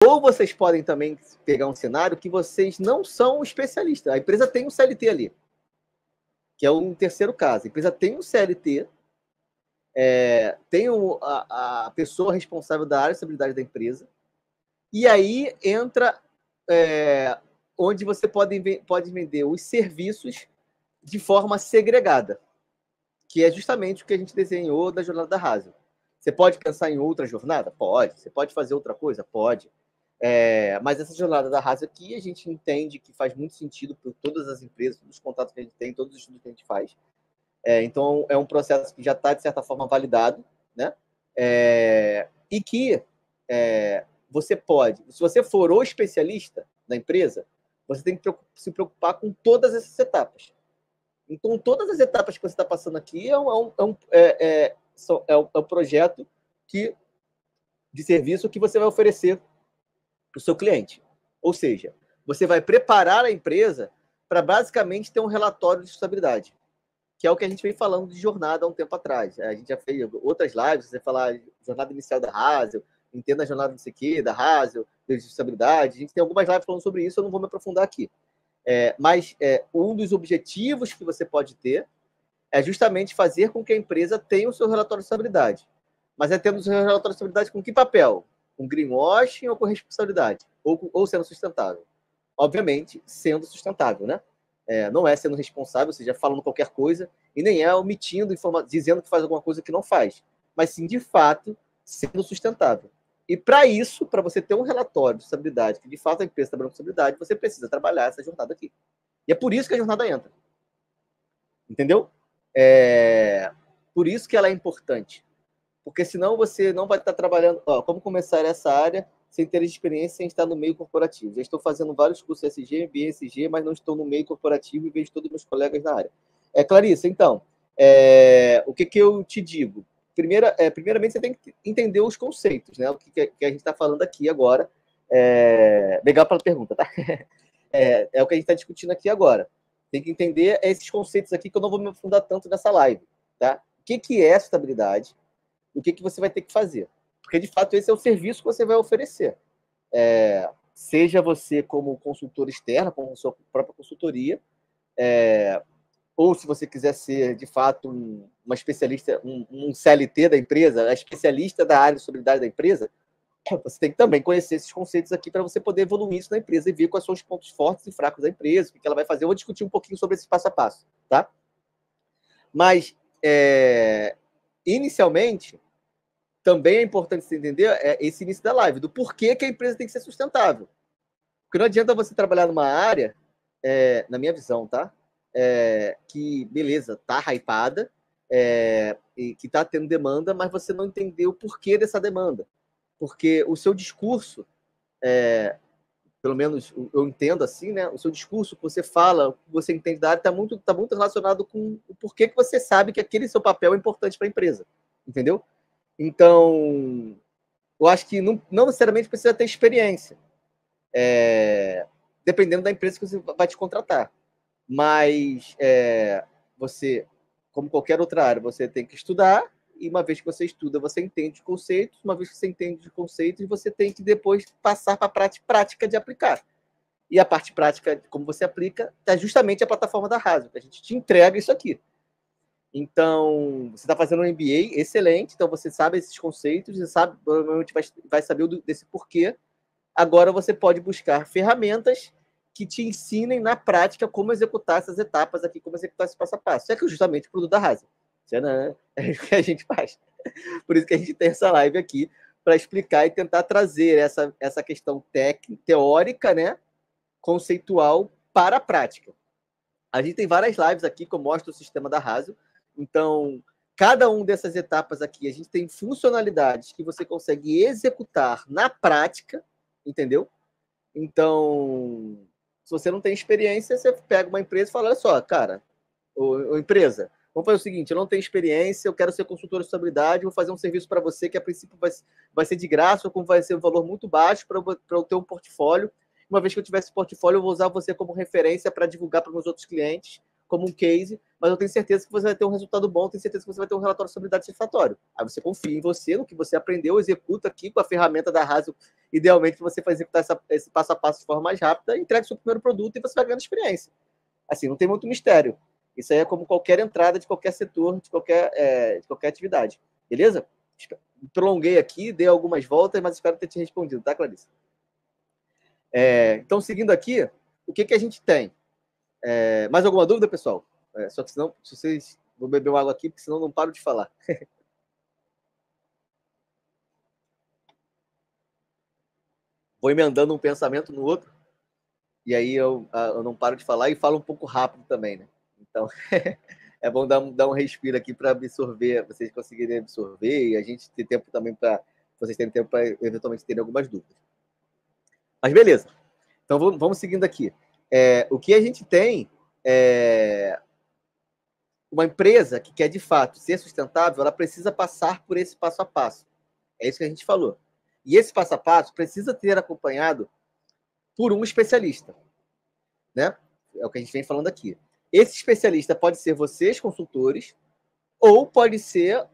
Ou vocês podem também pegar um cenário que vocês não são especialistas. A empresa tem um CLT ali, que é um terceiro caso. A empresa tem um CLT, tem a pessoa responsável da área de estabilidade da empresa, e aí entra onde você pode vender os serviços de forma segregada, que é justamente o que a gente desenhou da jornada da Rasio. Você pode pensar em outra jornada? Pode. Você pode fazer outra coisa? Pode. Mas essa jornada da Rasio aqui, a gente entende que faz muito sentido para todas as empresas, todos os contatos que a gente tem, todos os estudos que a gente faz. Então, é um processo que já está, de certa forma, validado, né? E que você pode, se você for o especialista da empresa, você tem que se preocupar com todas essas etapas. Então, todas as etapas que você está passando aqui é um projeto de serviço que você vai oferecer para o seu cliente. Ou seja, você vai preparar a empresa para basicamente ter um relatório de sustentabilidade, que é o que a gente vem falando de jornada há um tempo atrás. A gente já fez outras lives, você falar jornada inicial da Rasio, entenda a jornada não sei o quê, da Rasio, de sustentabilidade. A gente tem algumas lives falando sobre isso, eu não vou me aprofundar aqui. Mas um dos objetivos que você pode ter é justamente fazer com que a empresa tenha o seu relatório de sustentabilidade. Mas tendo o seu relatório de sustentabilidade com que papel? Com greenwashing ou com responsabilidade? Ou sendo sustentável? Obviamente, sendo sustentável, né? Não é sendo responsável, ou seja, falando qualquer coisa, e nem é omitindo, dizendo que faz alguma coisa que não faz, mas sim, de fato, sendo sustentável. E para isso, para você ter um relatório de sustentabilidade, que de fato a empresa está trabalhando com sustentabilidade, você precisa trabalhar essa jornada aqui. E é por isso que a jornada entra. Entendeu? Por isso que ela é importante. Porque senão você não vai estar trabalhando... como começar essa área sem ter experiência em estar no meio corporativo. Já estou fazendo vários cursos SG, MBA, SG, mas não estou no meio corporativo e vejo todos os meus colegas na área. Clarissa, então, o que eu te digo? Primeiramente, você tem que entender os conceitos, né? O que a gente está falando aqui agora. Legal pela pergunta, tá? É o que a gente está discutindo aqui agora. Tem que entender esses conceitos aqui, que eu não vou me aprofundar tanto nessa live, tá? O que é sustentabilidade? O que você vai ter que fazer? Porque, de fato, esse é o serviço que você vai oferecer. Seja você como consultor externo, com sua própria consultoria, ou se você quiser ser, de fato, uma especialista, um CLT da empresa, a especialista da área de sustentabilidade da empresa, você tem que também conhecer esses conceitos aqui para você poder evoluir isso na empresa e ver quais são os pontos fortes e fracos da empresa, o que ela vai fazer. Eu vou discutir um pouquinho sobre esse passo a passo, tá? Mas, inicialmente, também é importante você entender esse início da live, do porquê que a empresa tem que ser sustentável. Porque não adianta você trabalhar numa área, na minha visão, tá? Que, beleza, tá hypada, e que tá tendo demanda, mas você não entendeu o porquê dessa demanda. Porque o seu discurso, pelo menos eu entendo assim, né? O seu discurso que você fala, que você entende da área, tá muito relacionado com o porquê que você sabe que aquele seu papel é importante para a empresa. Entendeu? Então, eu acho que não necessariamente precisa ter experiência, dependendo da empresa que você vai te contratar. Mas você, como qualquer outra área, você tem que estudar, e uma vez que você estuda, você entende os conceitos, uma vez que você entende os conceitos, você tem que depois passar para a parte prática de aplicar. E a parte prática, como você aplica, é justamente a plataforma da Rasio, que a gente te entrega isso aqui. Então, você está fazendo um MBA, excelente, então você sabe esses conceitos, você sabe, provavelmente vai saber desse porquê. Agora você pode buscar ferramentas que te ensinem na prática como executar essas etapas aqui, como executar esse passo a passo. Isso é justamente o produto da Rasio. É o que a gente faz. Por isso que a gente tem essa live aqui, para explicar e tentar trazer essa questão teórica, né, conceitual, para a prática. A gente tem várias lives aqui que eu mostro o sistema da Rasio. Então, cada uma dessas etapas aqui, a gente tem funcionalidades que você consegue executar na prática, entendeu? Então, se você não tem experiência, você pega uma empresa e fala, olha só, cara, ô empresa, vamos fazer o seguinte, eu não tenho experiência, eu quero ser consultor de sustentabilidade, vou fazer um serviço para você que a princípio vai ser de graça, ou como vai ser um valor muito baixo para eu ter um portfólio. Uma vez que eu tiver esse portfólio, eu vou usar você como referência para divulgar para meus outros clientes, como um case, mas eu tenho certeza que você vai ter um resultado bom, tenho certeza que você vai ter um relatório de sustentabilidade satisfatório. Aí você confia em você, no que você aprendeu, executa aqui com a ferramenta da Rasio, idealmente você vai executar esse passo a passo de forma mais rápida, entrega o seu primeiro produto e você vai ganhando experiência. Assim, não tem muito mistério. Isso aí é como qualquer entrada de qualquer setor, de qualquer atividade. Beleza? Prolonguei aqui, dei algumas voltas, mas espero ter te respondido, tá, Clarice? Então, seguindo aqui, o que a gente tem? Mais alguma dúvida, pessoal? Só que senão, se vocês... Vou beber uma água aqui, porque senão não paro de falar. Vou emendando um pensamento no outro, e aí eu não paro de falar e falo um pouco rápido também, né? Então, é bom dar um respiro aqui para absorver, vocês conseguirem absorver e a gente ter tempo também para vocês terem tempo para eventualmente terem algumas dúvidas. Mas beleza. Então vamos seguindo aqui. O que a gente tem é uma empresa que quer de fato ser sustentável, ela precisa passar por esse passo a passo. É isso que a gente falou. E esse passo a passo precisa ter acompanhado por um especialista, né? É o que a gente vem falando aqui. Esse especialista pode ser vocês, consultores, ou pode ser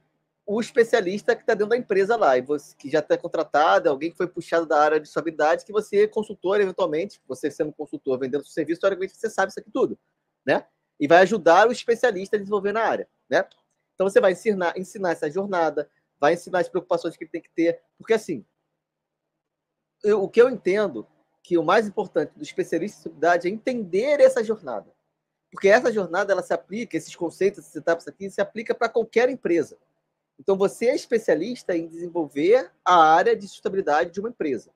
o especialista que está dentro da empresa lá, e você, que já está contratado, alguém que foi puxado da área de sustentabilidade, que você é consultor, eventualmente, você sendo consultor, vendendo seu serviço, teoricamente você sabe isso aqui tudo, né? E vai ajudar o especialista a desenvolver na área, né? Então você vai ensinar essa jornada, vai ensinar as preocupações que ele tem que ter, porque assim, o que eu entendo que o mais importante do especialista em sustentabilidade é entender essa jornada. Porque essa jornada, ela se aplica, esses conceitos, essas etapas aqui, se aplica para qualquer empresa. Então, você é especialista em desenvolver a área de sustentabilidade de uma empresa.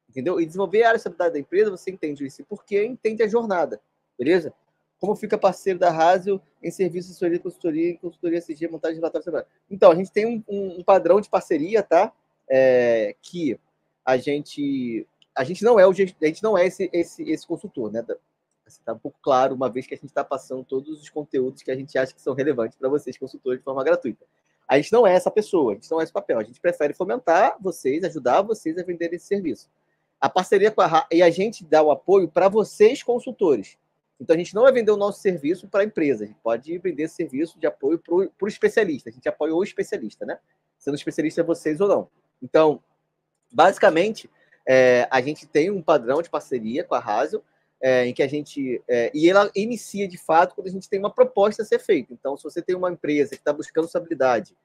Entendeu? E desenvolver a área de sustentabilidade da empresa, você entende isso porque entende a jornada. Beleza? Como fica parceiro da Rasio em serviço de assessoria, consultoria CG, montagem de relatórios. Então, a gente tem um padrão de parceria, tá? Que a gente não é esse consultor, né? Está um pouco claro, uma vez que a gente está passando todos os conteúdos que a gente acha que são relevantes para vocês, consultores, de forma gratuita. A gente não é essa pessoa, a gente não é esse papel. A gente prefere fomentar vocês, ajudar vocês a vender esse serviço. A parceria com e a gente dá o apoio para vocês, consultores. Então, a gente não vai vender o nosso serviço para a empresa. A gente pode vender esse serviço de apoio para o especialista. A gente apoia o especialista, né? Sendo especialista vocês ou não. Então, basicamente, a gente tem um padrão de parceria com a Rasio, em que a gente... e ela inicia, de fato, quando a gente tem uma proposta a ser feita. Então, se você tem uma empresa que está buscando estabilidade,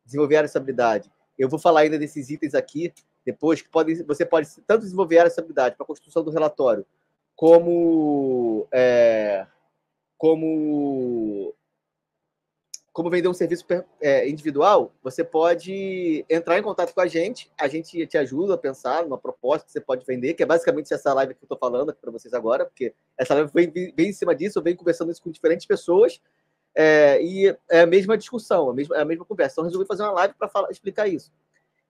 desenvolver área de estabilidade, eu vou falar ainda desses itens aqui, depois, que você pode tanto desenvolver área de estabilidade para a construção do relatório, como vender um serviço individual, você pode entrar em contato com a gente te ajuda a pensar numa proposta que você pode vender, que é basicamente essa live que eu estou falando aqui para vocês agora, porque essa live vem em cima disso, eu venho conversando isso com diferentes pessoas, e é a mesma discussão, a mesma conversa. Então, eu resolvi fazer uma live para explicar isso.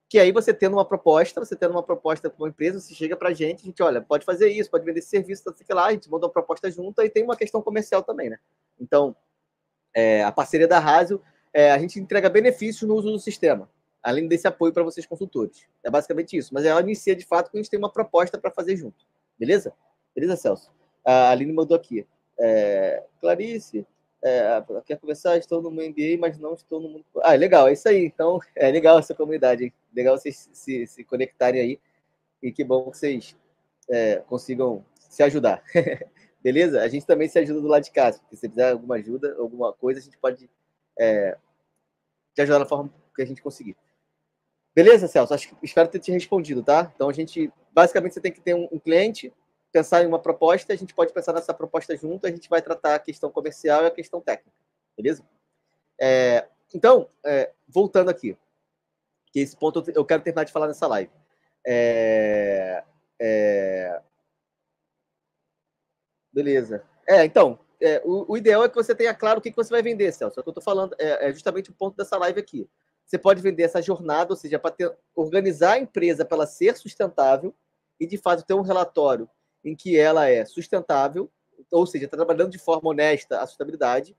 Que aí você tendo uma proposta para uma empresa, você chega para a gente, olha, pode fazer isso, pode vender esse serviço, sei lá, a gente monta uma proposta junto, e tem uma questão comercial também, né? Então, a parceria da Rasio, a gente entrega benefícios no uso do sistema, além desse apoio para vocês consultores. É basicamente isso. Mas ela inicia, de fato, quando a gente tem uma proposta para fazer junto. Beleza? Beleza, Celso? A Aline mandou aqui. Clarice, quer conversar? Estou no meu MBA, mas não estou no mundo... Legal, é isso aí. Então, é legal essa comunidade, hein? Legal vocês se conectarem aí. E que bom que vocês consigam se ajudar. Beleza? A gente também se ajuda do lado de casa. Se você precisar alguma ajuda, alguma coisa, a gente pode te ajudar da forma que a gente conseguir. Beleza, Celso? Espero ter te respondido, tá? Então, basicamente, você tem que ter um cliente, pensar em uma proposta, a gente pode pensar nessa proposta junto, a gente vai tratar a questão comercial e a questão técnica. Beleza? Então, voltando aqui, que esse ponto eu quero terminar de falar nessa live. Beleza. Então, o ideal é que você tenha claro o que você vai vender, Celso. É o que eu estou falando, é justamente o ponto dessa live aqui. Você pode vender essa jornada, ou seja, para organizar a empresa para ela ser sustentável e, de fato, ter um relatório em que ela é sustentável, ou seja, está trabalhando de forma honesta a sustentabilidade,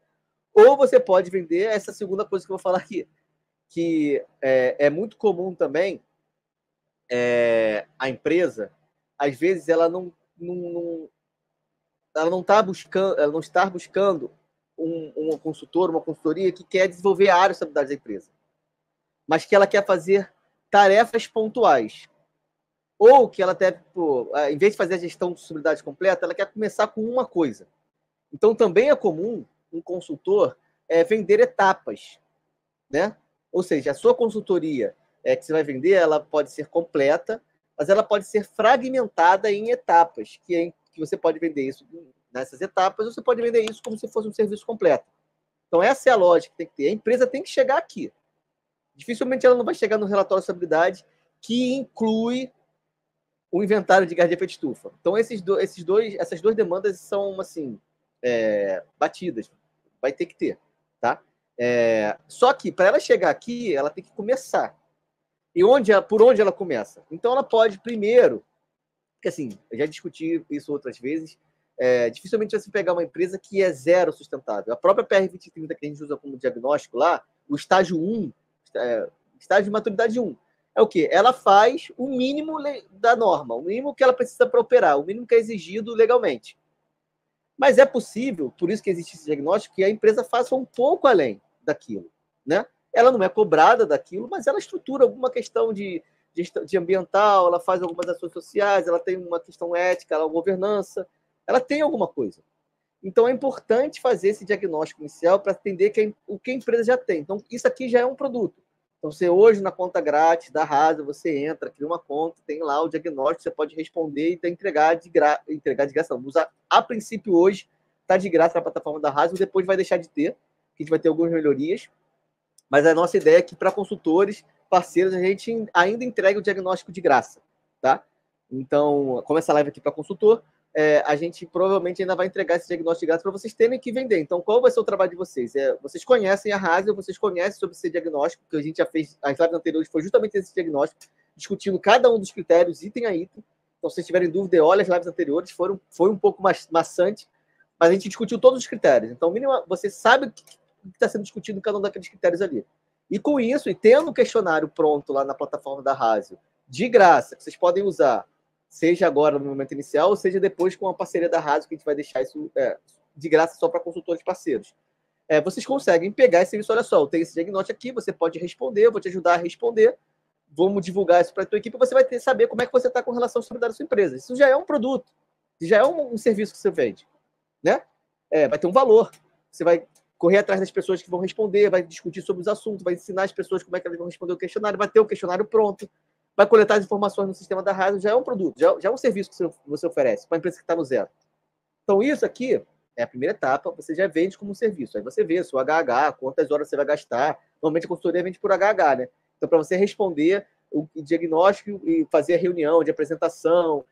ou você pode vender essa segunda coisa que eu vou falar aqui, que é muito comum também a empresa, às vezes, ela não está buscando uma consultora, uma consultoria que quer desenvolver a área de sustentabilidade da empresa, mas que ela quer fazer tarefas pontuais. Ou que ela deve, em vez de fazer a gestão de sustentabilidade completa, ela quer começar com uma coisa. Então, também é comum um consultor vender etapas, né? Ou seja, a sua consultoria que você vai vender, ela pode ser completa, mas ela pode ser fragmentada em etapas, que você pode vender isso nessas etapas, ou você pode vender isso como se fosse um serviço completo. Então, essa é a lógica que tem que ter. A empresa tem que chegar aqui. Dificilmente ela não vai chegar no relatório de sustentabilidade que inclui o inventário de gás de efeito estufa. Então, essas duas demandas são, assim, batidas. Vai ter que ter, tá? Só que, para ela chegar aqui, ela tem que começar. E por onde ela começa? Então, ela pode primeiro... Porque, assim, eu já discuti isso outras vezes, dificilmente você pegar uma empresa que é zero sustentável. A própria PR2030 que a gente usa como diagnóstico lá, o estágio 1, estágio de maturidade 1, é o quê? Ela faz o mínimo da norma, o mínimo que ela precisa para operar, o mínimo que é exigido legalmente. Mas é possível, por isso que existe esse diagnóstico, que a empresa faça um pouco além daquilo, né? Ela não é cobrada daquilo, mas ela estrutura alguma questão de ambiental, ela faz algumas ações sociais, ela tem uma questão ética, uma governança, ela tem alguma coisa. Então, é importante fazer esse diagnóstico inicial para entender o que a empresa já tem. Então, isso aqui já é um produto. Então, você hoje, na conta grátis da Rasa, você entra, cria uma conta, tem lá o diagnóstico, você pode responder e entregar de graça. Não. A princípio, hoje, está de graça na plataforma da Rasa, depois vai deixar de ter, que a gente vai ter algumas melhorias. Mas a nossa ideia é que, para consultores, parceiros, a gente ainda entrega o diagnóstico de graça, tá? Então, como essa live aqui para consultor, a gente provavelmente ainda vai entregar esse diagnóstico de graça para vocês terem que vender. Então, qual vai ser o trabalho de vocês? Vocês conhecem a Rasa, vocês conhecem sobre esse diagnóstico, que a gente já fez, as lives anteriores foi justamente esse diagnóstico, discutindo cada um dos critérios, item a item. Então, se vocês tiverem dúvida, olha as lives anteriores, foi um pouco mais maçante, mas a gente discutiu todos os critérios. Então, mínimo, você sabe o que está sendo discutido em cada um daqueles critérios ali. E com isso, e tendo o questionário pronto lá na plataforma da Rasio, de graça, que vocês podem usar, seja agora no momento inicial, ou seja depois com a parceria da Rasio, que a gente vai deixar isso de graça só para consultores parceiros. Vocês conseguem pegar esse serviço, olha só, eu tenho esse diagnóstico aqui, você pode responder, eu vou te ajudar a responder, vamos divulgar isso para a tua equipe, você vai saber como é que você está com relação à sustentabilidade da sua empresa. Isso já é um produto, já é um serviço que você vende, né? Vai ter um valor, você vai correr atrás das pessoas que vão responder, vai discutir sobre os assuntos, vai ensinar as pessoas como é que elas vão responder o questionário, vai ter o questionário pronto, vai coletar as informações no sistema da Rasa, já é um produto, já é um serviço que você oferece para a empresa que está no zero. Então, isso aqui é a primeira etapa, você já vende como um serviço. Aí você vê seu HH, quantas horas você vai gastar. Normalmente a consultoria vende por HH, né? Então, para você responder o diagnóstico e fazer a reunião de apresentação,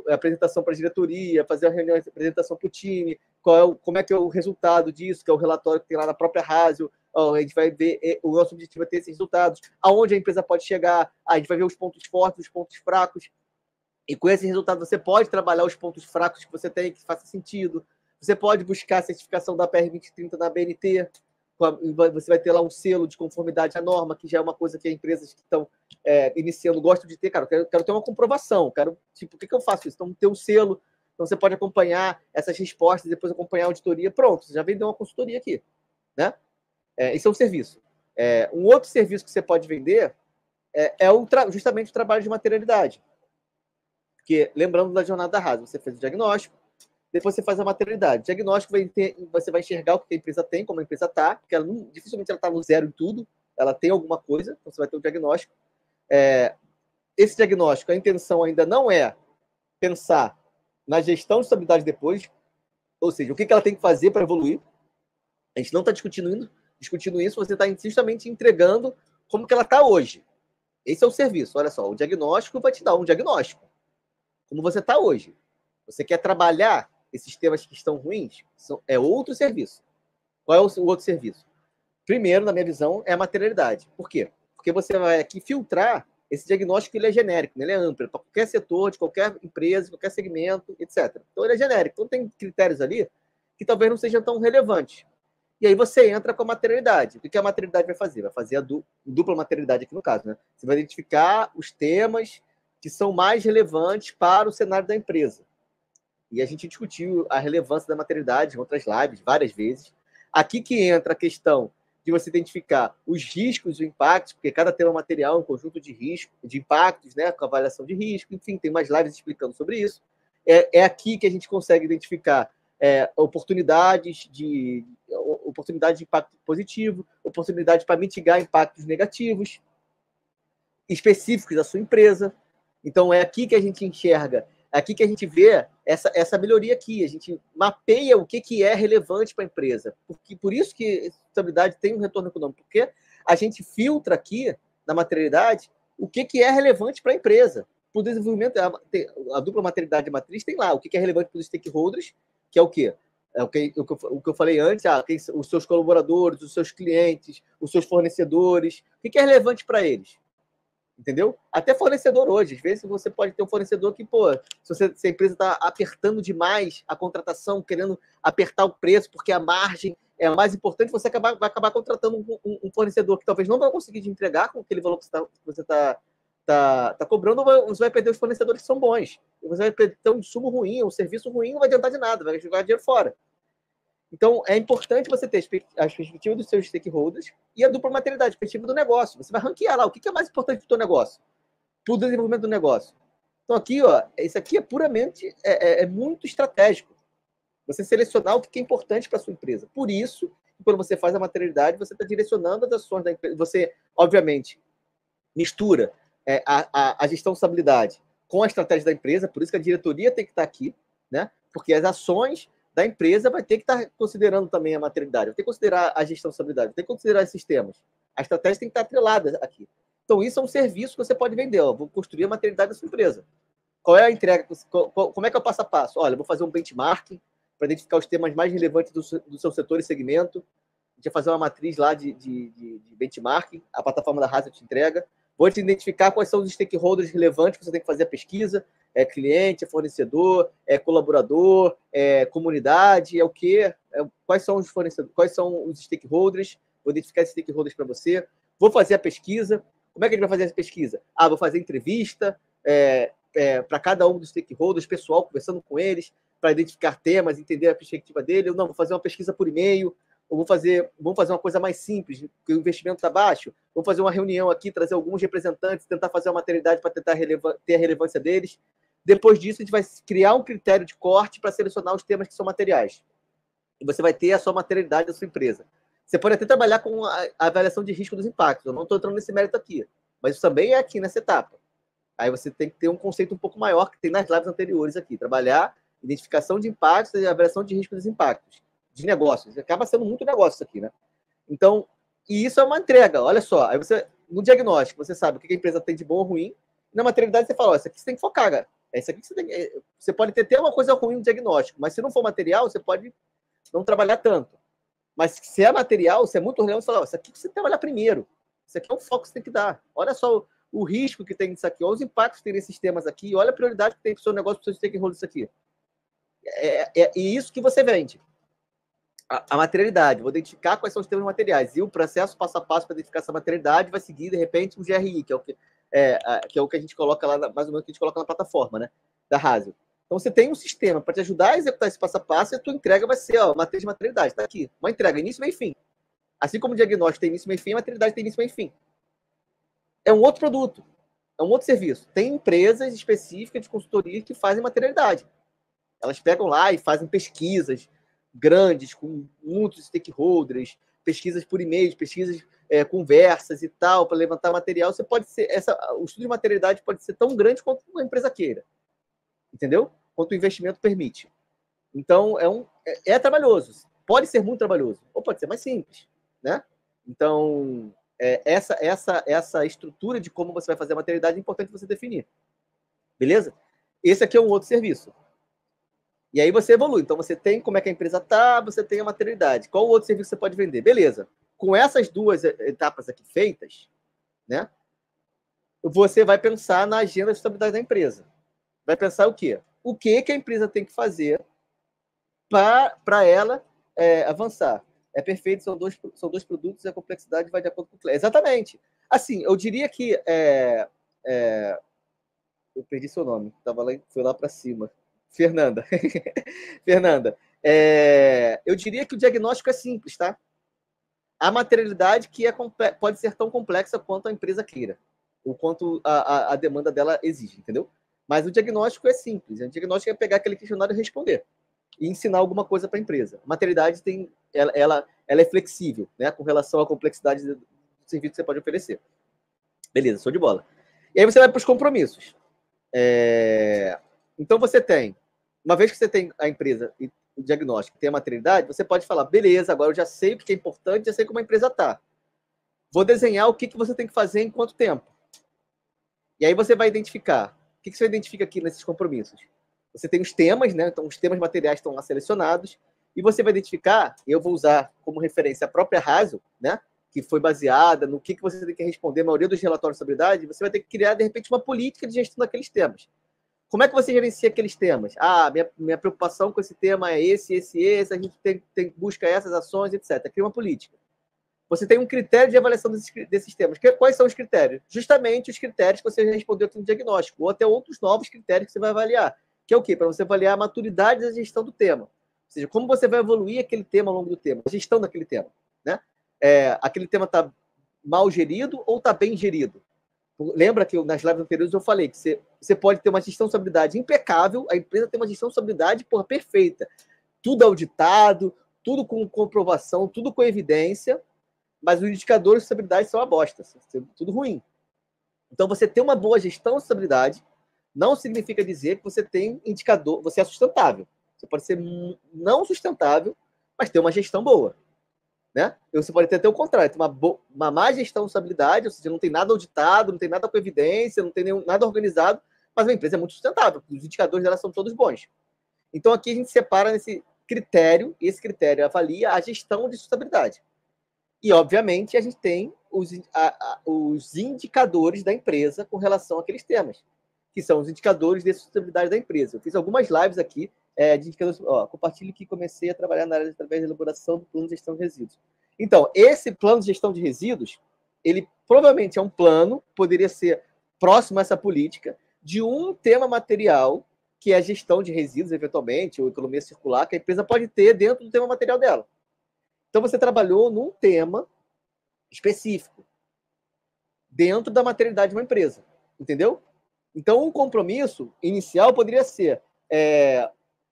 apresentação para a diretoria, fazer a reunião de apresentação para o time, como é que é o resultado disso, que é o relatório que tem lá na própria Rasio, a gente vai ver, o nosso objetivo é ter esses resultados, aonde a empresa pode chegar, a gente vai ver os pontos fortes, os pontos fracos, e com esse resultado você pode trabalhar os pontos fracos que você tem, que faça sentido, você pode buscar a certificação da PR2030 na BNT, você vai ter lá um selo de conformidade à norma, que já é uma coisa que as empresas que estão iniciando gostam de ter. Cara, eu quero ter uma comprovação, por que eu faço isso? Então, ter um selo, então você pode acompanhar essas respostas, depois acompanhar a auditoria, pronto, você já vendeu uma consultoria aqui, né? Esse é um serviço. Um outro serviço que você pode vender justamente o trabalho de materialidade. Porque, lembrando da jornada da Rasa, você fez o diagnóstico, depois você faz a materialidade. O diagnóstico você vai enxergar o que a empresa tem, como a empresa está, porque dificilmente ela está no zero em tudo, ela tem alguma coisa, então você vai ter um diagnóstico. Esse diagnóstico, a intenção ainda não é pensar na gestão de estabilidade depois, ou seja, o que ela tem que fazer para evoluir. A gente não está discutindo isso, você está justamente entregando como que ela está hoje. Esse é o serviço, olha só, o diagnóstico vai te dar um diagnóstico, como você está hoje. Você quer trabalhar esses temas que estão ruins? É outro serviço. Qual é o outro serviço? Primeiro, na minha visão, é a materialidade. Por quê? Porque você vai aqui filtrar esse diagnóstico, ele é genérico, ele é amplo, para qualquer setor, de qualquer empresa, qualquer segmento, etc. Então, ele é genérico. Então, tem critérios ali que talvez não sejam tão relevantes. E aí você entra com a materialidade. O que a materialidade vai fazer? Vai fazer a dupla materialidade aqui no caso, né? Você vai identificar os temas que são mais relevantes para o cenário da empresa. E a gente discutiu a relevância da maternidade em outras lives, várias vezes. Aqui que entra a questão de você identificar os riscos e os impactos, porque cada tema material é um conjunto de riscos, de impactos, né, com avaliação de risco, enfim, tem mais lives explicando sobre isso. É aqui que a gente consegue identificar oportunidades de impacto positivo, oportunidade para mitigar impactos negativos específicos da sua empresa. Então, é aqui que a gente enxerga, é aqui que a gente vê essa melhoria aqui. A gente mapeia o que é relevante para a empresa. Por isso que sustentabilidade tem um retorno econômico, porque a gente filtra aqui, na materialidade, o que é relevante para a empresa. Para o desenvolvimento, a dupla materialidade matriz tem lá o que é relevante para os stakeholders, que é o quê? É o que eu falei antes, os seus colaboradores, os seus clientes, os seus fornecedores, o que é relevante para eles? Entendeu? Até fornecedor hoje. Às vezes você pode ter um fornecedor que, se a empresa está apertando demais a contratação, querendo apertar o preço, porque a margem é a mais importante, você vai acabar contratando um fornecedor que talvez não vai conseguir te entregar com aquele valor que você está cobrando, ou você vai perder os fornecedores que são bons. Você vai perder um insumo ruim, um serviço ruim, não vai adiantar de nada, vai jogar dinheiro fora. Então, é importante você ter a perspectiva dos seus stakeholders e a dupla materialidade, a perspectiva do negócio. Você vai ranquear lá o que é mais importante do seu negócio, para o desenvolvimento do negócio. Então, aqui, isso aqui é puramente, muito estratégico. Você selecionar o que é importante para a sua empresa. Por isso, quando você faz a materialidade, você está direcionando as ações da empresa. Você, obviamente, mistura a gestão de estabilidade com a estratégia da empresa, por isso que a diretoria tem que estar aqui, né? Porque as ações da empresa vai ter que estar considerando também a maternidade, vai ter que considerar a gestão de estabilidade, vai ter que considerar os sistemas. A estratégia tem que estar atrelada aqui. Então, isso é um serviço que você pode vender. Vou construir a maternidade da sua empresa. Qual é a entrega? Como é que é o passo a passo? Olha, vou fazer um benchmarking para identificar os temas mais relevantes do seu setor e segmento. A gente vai fazer uma matriz lá de benchmarking, a plataforma da Rasa te entrega. Vou te identificar quais são os stakeholders relevantes que você tem que fazer a pesquisa. É cliente, é fornecedor, é colaborador, é comunidade, é o quê? Quais são os fornecedores, quais são os stakeholders? Vou identificar esses stakeholders para você. Vou fazer a pesquisa. Como é que a gente vai fazer essa pesquisa? Vou fazer entrevista para cada um dos stakeholders, pessoal, conversando com eles, para identificar temas, entender a perspectiva dele. Eu não, vou fazer uma pesquisa por e-mail, ou vamos fazer uma coisa mais simples, porque o investimento está baixo. Vamos fazer uma reunião aqui, trazer alguns representantes, tentar fazer uma maternidade para tentar ter a relevância deles. Depois disso, a gente vai criar um critério de corte para selecionar os temas que são materiais. E você vai ter a sua materialidade da sua empresa. Você pode até trabalhar com a avaliação de risco dos impactos. Eu não estou entrando nesse mérito aqui, mas isso também é aqui nessa etapa. Aí você tem que ter um conceito um pouco maior que tem nas lives anteriores aqui. Trabalhar identificação de impactos e avaliação de risco dos impactos de negócios. Acaba sendo muito negócio isso aqui, né? Então, e isso é uma entrega. Olha só, aí você, no diagnóstico, você sabe o que a empresa tem de bom ou ruim. Na materialidade, você fala, isso aqui você tem que focar, cara. Isso aqui você pode ter até uma coisa ruim no diagnóstico, mas se não for material, você pode não trabalhar tanto. Mas se é material, se é muito relevante, você fala, isso aqui você tem que trabalhar primeiro. Isso aqui é um foco que você tem que dar. Olha só o risco que tem nisso aqui, olha os impactos que tem nesses temas aqui, olha a prioridade que tem para o seu negócio, para o seu stakeholder isso aqui. E isso que você vende. A materialidade, vou identificar quais são os temas materiais. E o processo passo a passo para identificar essa materialidade vai seguir, de repente, um GRI, que é o que a gente coloca lá, mais ou menos, que a gente coloca na plataforma, né, da Rasio. Então, você tem um sistema para te ajudar a executar esse passo a passo e a tua entrega vai ser, matriz de materialidade, está aqui. Uma entrega, início, meio e fim. Assim como o diagnóstico tem início, meio e fim, a materialidade tem início, meio e fim. É um outro produto, é um outro serviço. Tem empresas específicas de consultoria que fazem materialidade. Elas pegam lá e fazem pesquisas grandes, com muitos stakeholders, pesquisas por e-mail, pesquisas, conversas e tal, para levantar material. Você pode ser, o estudo de materialidade pode ser tão grande quanto uma empresa queira. Entendeu? Quanto o investimento permite. Então, é trabalhoso. Pode ser muito trabalhoso, ou pode ser mais simples, né? Então, essa estrutura de como você vai fazer a materialidade é importante você definir. Beleza? Esse aqui é um outro serviço. E aí você evolui. Então, você tem como é que a empresa está, você tem a materialidade. Qual o outro serviço você pode vender? Beleza. Com essas duas etapas aqui feitas, né? Você vai pensar na agenda de estabilidade da empresa. Vai pensar o quê? O que a empresa tem que fazer para ela avançar. É perfeito, são dois produtos e a complexidade vai de acordo com o cliente. Exatamente. Assim, eu diria que... eu perdi seu nome. Foi lá para cima. Fernanda. Fernanda, eu diria que o diagnóstico é simples, tá? A materialidade que pode ser tão complexa quanto a empresa queira, ou quanto a demanda dela exige, entendeu? Mas o diagnóstico é simples. O diagnóstico é pegar aquele questionário e responder. E ensinar alguma coisa para a empresa. A materialidade ela é flexível, né, com relação à complexidade do serviço que você pode oferecer. Beleza, show de bola. E aí você vai para os compromissos. Então você tem, uma vez que você tem a empresa e o diagnóstico, tem a materialidade, você pode falar, beleza, agora eu já sei o que é importante, já sei como a empresa está. Vou desenhar o que você tem que fazer em quanto tempo. E aí você vai identificar. O que você identifica aqui nesses compromissos? Você tem os temas, né? Então, os temas materiais estão lá selecionados. E você vai identificar, eu vou usar como referência a própria Raso, né? Que foi baseada no que você tem que responder a maioria dos relatórios de estabilidade. Você vai ter que criar, de repente, uma política de gestão daqueles temas. Como é que você gerencia aqueles temas? Minha preocupação com esse tema é esse, a gente busca essas ações, etc. Cria uma política. Você tem um critério de avaliação desses temas. Quais são os critérios? Justamente os critérios que você já respondeu aqui no diagnóstico, ou até outros novos critérios que você vai avaliar. Que é o quê? Para você avaliar a maturidade da gestão do tema. Ou seja, como você vai evoluir aquele tema ao longo do tema, a gestão daquele tema. Né? Aquele tema está mal gerido ou está bem gerido? Lembra que nas lives anteriores eu falei que você pode ter uma gestão de estabilidade impecável, a empresa tem uma gestão de estabilidade perfeita. Tudo auditado, tudo com comprovação, tudo com evidência, mas os indicadores de estabilidade são uma bosta, tudo ruim. Então, você ter uma boa gestão de estabilidade não significa dizer que você tem indicador, você é sustentável. Você pode ser não sustentável, mas ter uma gestão boa. Né? Você pode ter até o contrário, ter uma má gestão de estabilidade, ou seja, não tem nada auditado, não tem nada com evidência, não tem nada organizado, mas a empresa é muito sustentável, os indicadores dela são todos bons. Então, aqui a gente separa nesse critério, e esse critério avalia a gestão de sustentabilidade. E, obviamente, a gente tem os indicadores da empresa com relação àqueles temas, que são os indicadores de sustentabilidade da empresa. Eu fiz algumas lives aqui de indicadores. Compartilhe que comecei a trabalhar na área através da elaboração do plano de gestão de resíduos. Então, esse plano de gestão de resíduos, ele provavelmente é um plano, poderia ser próximo a essa política, de um tema material, que é a gestão de resíduos, eventualmente, ou economia circular, que a empresa pode ter dentro do tema material dela. Então, você trabalhou num tema específico, dentro da materialidade de uma empresa. Entendeu? Então, um compromisso inicial poderia ser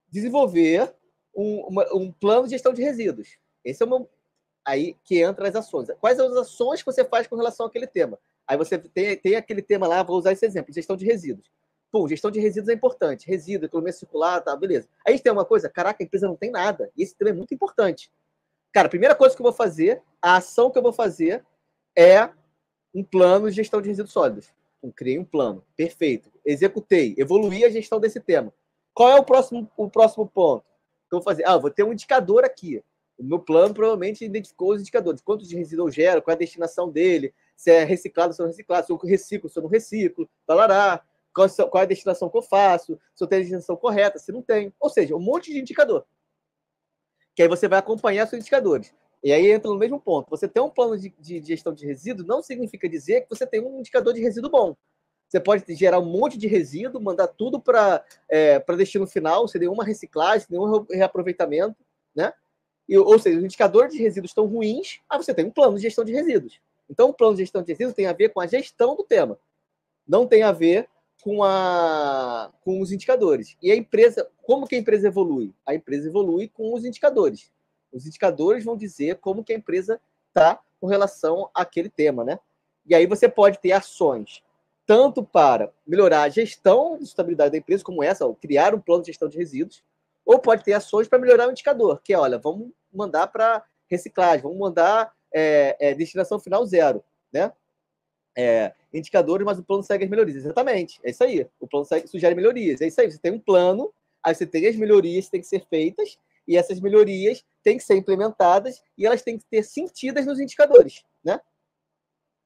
desenvolver um plano de gestão de resíduos. Esse é aí que entra as ações. Quais são as ações que você faz com relação àquele tema? Aí você tem aquele tema lá, vou usar esse exemplo, gestão de resíduos. Pô, gestão de resíduos é importante. Resíduo, economia circular, tá, beleza. Aí a gente tem uma coisa, caraca, a empresa não tem nada. E esse tema é muito importante. Cara, a primeira coisa que eu vou fazer, a ação que eu vou fazer é um plano de gestão de resíduos sólidos. Então, criei um plano, perfeito. Executei, evoluí a gestão desse tema. Qual é o próximo ponto que eu vou fazer? Eu vou ter um indicador aqui. O meu plano provavelmente identificou os indicadores. Quanto de resíduo eu gero, qual é a destinação dele, se é reciclado, se não é reciclado, se eu reciclo, se eu não reciclo, talará, qual é a destinação que eu faço, se eu tenho a destinação correta, se não tenho. Ou seja, um monte de indicador. Que aí você vai acompanhar seus indicadores. E aí entra no mesmo ponto. Você ter um plano de gestão de resíduo não significa dizer que você tem um indicador de resíduo bom. Você pode gerar um monte de resíduo, mandar tudo para destino final, sem nenhuma reciclagem, nenhum reaproveitamento, né? Ou seja, os indicadores de resíduos estão ruins, aí você tem um plano de gestão de resíduos. Então, o plano de gestão de resíduos tem a ver com a gestão do tema. Não tem a ver com os indicadores. E a empresa, como que a empresa evolui? A empresa evolui com os indicadores. Os indicadores vão dizer como que a empresa está com relação àquele tema, né? E aí você pode ter ações tanto para melhorar a gestão de estabilidade da empresa, como essa, criar um plano de gestão de resíduos, ou pode ter ações para melhorar o indicador, que é, olha, vamos mandar para reciclagem, vamos mandar destinação final zero, né? Indicadores, mas o plano segue as melhorias. Exatamente, é isso aí. O plano sugere melhorias. É isso aí. Você tem um plano, aí você tem as melhorias que têm que ser feitas, e essas melhorias têm que ser implementadas e elas têm que ter sentidas nos indicadores, né?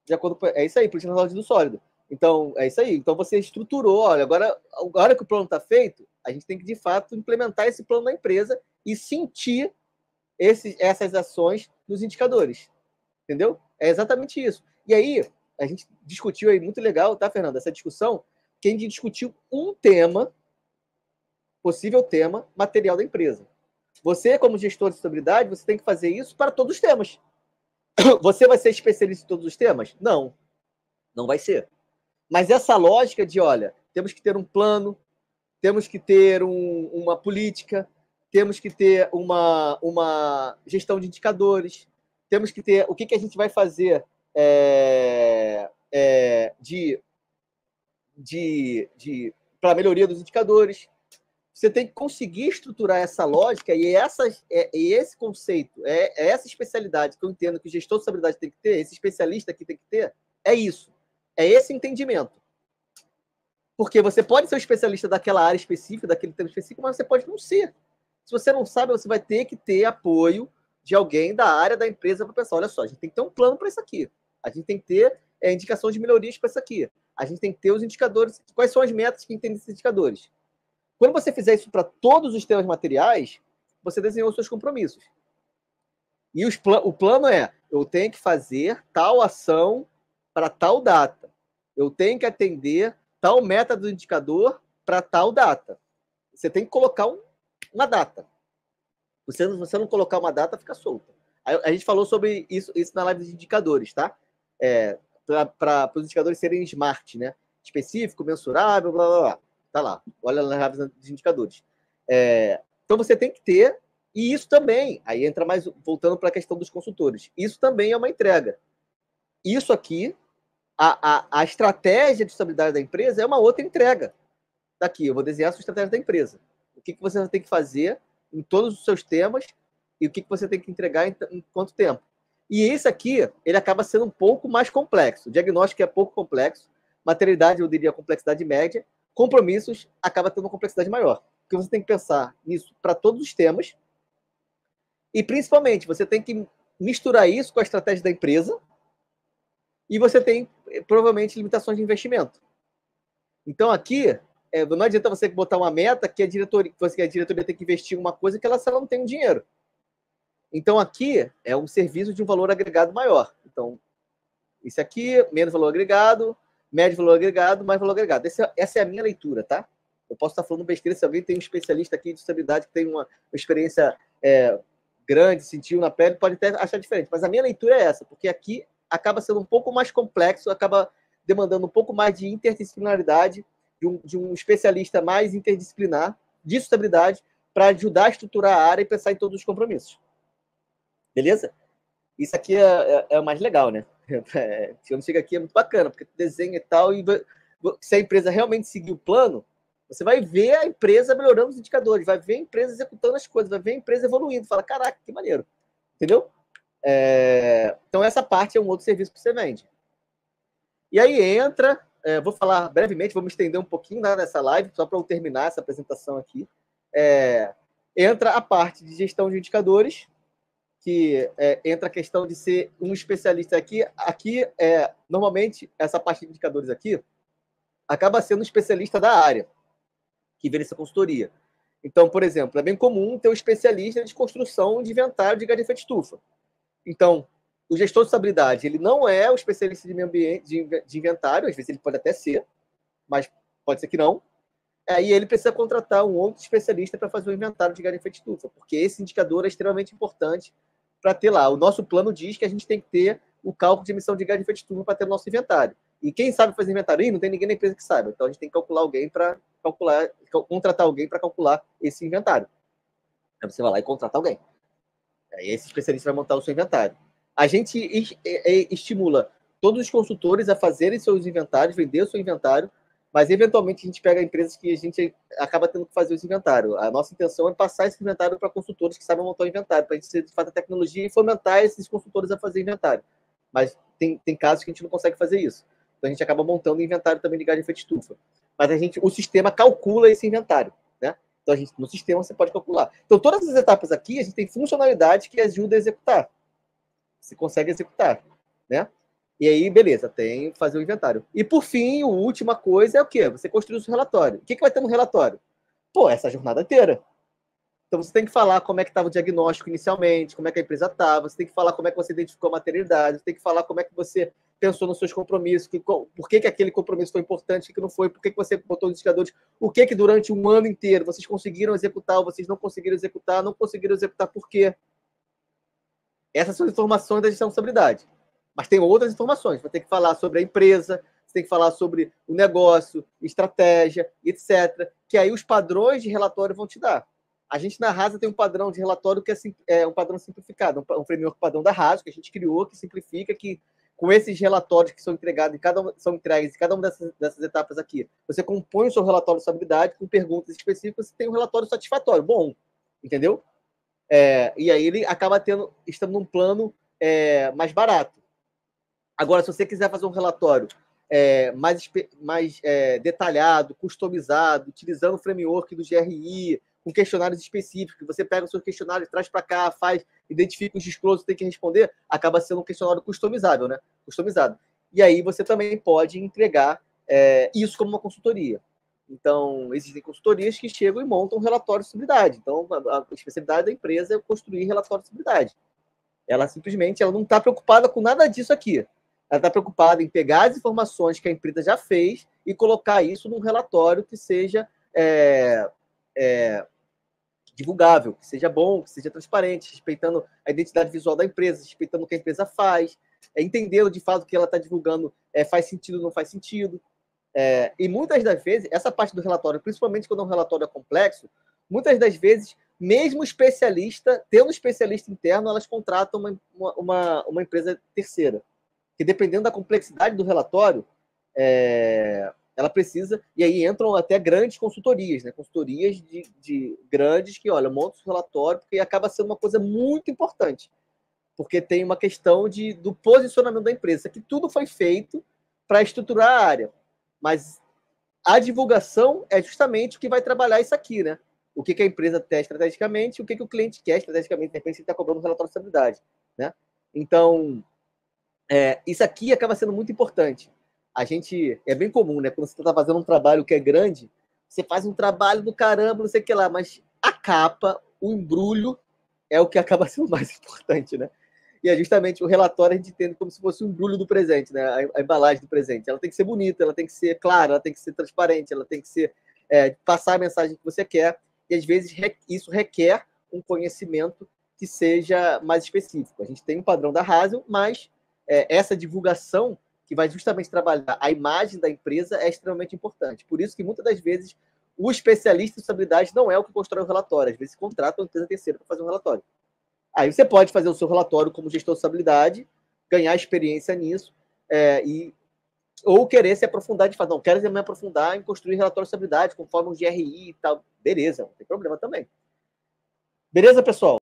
De acordo com... É isso aí, política nacional de resíduo sólido. Então, é isso aí. Então, você estruturou, olha, agora que o plano está feito, a gente tem que, de fato, implementar esse plano na empresa e sentir essas ações nos indicadores. Entendeu? É exatamente isso. E aí, a gente discutiu aí, muito legal, tá, Fernanda? Essa discussão, que a gente discutiu um tema possível tema material da empresa. Você, como gestor de sustentabilidade, você tem que fazer isso para todos os temas. Você vai ser especialista em todos os temas? Não, não vai ser. Mas essa lógica de, olha, temos que ter um plano, temos que ter uma política, temos que ter uma gestão de indicadores, temos que ter o que a gente vai fazer para a melhoria dos indicadores. Você tem que conseguir estruturar essa lógica e esse conceito, essa especialidade que eu entendo que o gestor de sustentabilidade tem que ter, esse especialista que tem que ter, é isso. É esse entendimento. Porque você pode ser um especialista daquela área específica, daquele tema específico, mas você pode não ser. Se você não sabe, você vai ter que ter apoio de alguém da área da empresa para pensar, olha só, a gente tem que ter um plano para isso aqui. A gente tem que ter indicação de melhorias para isso aqui. A gente tem que ter os indicadores, quais são as metas que entendem esses indicadores. Quando você fizer isso para todos os temas materiais, você desenhou os seus compromissos. E o plano é, eu tenho que fazer tal ação para tal data. Eu tenho que atender tal meta do indicador para tal data. Você tem que colocar uma data. Você não colocar uma data, fica solta. A gente falou sobre isso na live dos indicadores, tá? Para os indicadores serem smart, né? Específico, mensurável, blá, blá, blá. Tá lá. Olha na live dos indicadores. Então você tem que ter, e isso também, aí entra mais, voltando para a questão dos consultores, isso também é uma entrega. Isso aqui, a estratégia de sustentabilidade da empresa é uma outra entrega. Daqui, eu vou desenhar a sua estratégia da empresa. O que você tem que fazer em todos os seus temas e o que você tem que entregar em quanto tempo. E esse aqui, ele acaba sendo um pouco mais complexo. O diagnóstico é pouco complexo, materialidade, eu diria, complexidade média, compromissos acaba tendo uma complexidade maior. Porque você tem que pensar nisso para todos os temas e, principalmente, você tem que misturar isso com a estratégia da empresa e você tem, provavelmente, limitações de investimento. Então, aqui, não adianta você botar uma meta que a diretoria tem que investir em uma coisa que ela não tem dinheiro. Então, aqui é um serviço de um valor agregado maior. Então, isso aqui, menos valor agregado, médio valor agregado, mais valor agregado. Essa é a minha leitura, tá? Eu posso estar falando besteira, se alguém tem um especialista aqui de sustentabilidade que tem uma experiência grande, sentiu na pele, pode até achar diferente. Mas a minha leitura é essa, porque aqui acaba sendo um pouco mais complexo, acaba demandando um pouco mais de interdisciplinaridade, de um especialista mais interdisciplinar de sustentabilidade para ajudar a estruturar a área e pensar em todos os compromissos. Beleza? Isso aqui é o mais legal, né? Quando chega aqui é muito bacana, porque tu desenha e tal, e se a empresa realmente seguir o plano, você vai ver a empresa melhorando os indicadores, vai ver a empresa executando as coisas, vai ver a empresa evoluindo. Fala, caraca, que maneiro. Entendeu? Então, essa parte é um outro serviço que você vende. E aí entra, vou falar brevemente, vou me estender um pouquinho nessa live, só para eu terminar essa apresentação aqui. Entra a parte de gestão de indicadores, que entra a questão de ser um especialista aqui. Aqui, normalmente, essa parte de indicadores aqui acaba sendo um especialista da área, que vem nessa consultoria. Então, por exemplo, é bem comum ter um especialista de construção de inventário de gás de efeito estufa. Então, o gestor de sustentabilidade, ele não é o especialista de meio ambiente, de inventário, às vezes ele pode até ser, mas pode ser que não. E ele precisa contratar um outro especialista para fazer o inventário de gás de efeito estufa, porque esse indicador é extremamente importante para ter lá. O nosso plano diz que a gente tem que ter o cálculo de emissão de gás de efeito estufa para ter o nosso inventário. E quem sabe fazer inventário? Não tem ninguém na empresa que saiba. Então a gente tem que contratar alguém para calcular esse inventário. Aí você vai lá e contrata alguém. Aí esse especialista vai montar o seu inventário. A gente estimula todos os consultores a fazerem seus inventários, vender o seu inventário, mas eventualmente a gente pega empresas que a gente acaba tendo que fazer esse inventário. A nossa intenção é passar esse inventário para consultores que sabem montar o inventário, para a gente ser de fato a tecnologia e fomentar esses consultores a fazer inventário. Mas tem casos que a gente não consegue fazer isso. Então a gente acaba montando o inventário também de gás de efeito estufa. Mas o sistema calcula esse inventário, né? Então no sistema você pode calcular. Então todas as etapas aqui a gente tem funcionalidade que ajuda a executar. Você consegue executar, né? E aí, beleza, tem que fazer o inventário. E por fim, a última coisa é o quê? Você construir o seu relatório. O que vai ter no relatório? Essa jornada inteira. Então você tem que falar como é que estava o diagnóstico inicialmente, como é que a empresa estava, você tem que falar como é que você identificou a materialidade, você tem que falar como é que você pensou nos seus compromissos, por que aquele compromisso foi importante, o que não foi, por que você botou os indicadores, o que durante um ano inteiro vocês conseguiram executar ou vocês não conseguiram executar por quê? Essas são as informações da gestão de responsabilidade. Mas tem outras informações. Vai ter que falar sobre a empresa, você tem que falar sobre o negócio, estratégia, etc. Que aí os padrões de relatório vão te dar. A gente na Rasa tem um padrão de relatório que é um padrão simplificado, um framework padrão da Rasa que a gente criou, que simplifica, que com esses relatórios que são entregados, são entregues em cada uma dessas etapas aqui, você compõe o seu relatório de estabilidade com perguntas específicas, você tem um relatório satisfatório, bom, entendeu? E aí ele acaba estando num plano mais barato. Agora, se você quiser fazer um relatório mais detalhado, customizado, utilizando o framework do GRI, com questionários específicos, você pega o seu questionário, traz para cá, identifica os disclosures que tem que responder, acaba sendo um questionário customizável, né? Customizado. E aí você também pode entregar isso como uma consultoria. Então, existem consultorias que chegam e montam um relatório de estabilidade. Então, a especialidade da empresa é construir relatório de estabilidade. Ela simplesmente não está preocupada com nada disso aqui. Ela está preocupada em pegar as informações que a empresa já fez e colocar isso num relatório que seja divulgável, que seja bom, que seja transparente, respeitando a identidade visual da empresa, respeitando o que a empresa faz, entendendo de fato o que ela está divulgando faz sentido ou não faz sentido. E muitas das vezes, essa parte do relatório, principalmente quando um relatório é complexo, muitas das vezes, mesmo especialista, tendo um especialista interno, elas contratam uma empresa terceira. Que dependendo da complexidade do relatório, ela precisa, e aí entram até grandes consultorias, né? Consultorias de grandes que, olha, montam o relatório, porque acaba sendo uma coisa muito importante, porque tem uma questão do posicionamento da empresa, que tudo foi feito para estruturar a área, mas a divulgação é justamente o que vai trabalhar isso aqui, né? O que a empresa quer estrategicamente, o que o cliente quer estrategicamente, de repente ele está cobrando um relatório de estabilidade, né? Então, isso aqui acaba sendo muito importante. É bem comum, né? Quando você está fazendo um trabalho que é grande, você faz um trabalho do caramba, não sei o que lá, mas a capa, o embrulho, é o que acaba sendo mais importante, né? E é justamente o relatório a gente entende como se fosse um embrulho do presente, né? A embalagem do presente. Ela tem que ser bonita, ela tem que ser clara, ela tem que ser transparente, ela tem que ser passar a mensagem que você quer. E às vezes isso requer um conhecimento que seja mais específico. A gente tem um padrão da Hazel, mas essa divulgação que vai justamente trabalhar a imagem da empresa é extremamente importante. Por isso que muitas das vezes o especialista em estabilidade não é o que constrói o relatório. Às vezes contrata uma empresa terceira para fazer um relatório. Aí você pode fazer o seu relatório como gestor de estabilidade, ganhar experiência nisso, ou querer se aprofundar de fato. Não, quero me aprofundar em construir relatório de estabilidade conforme um GRI e tal. Beleza, não tem problema também. Beleza, pessoal?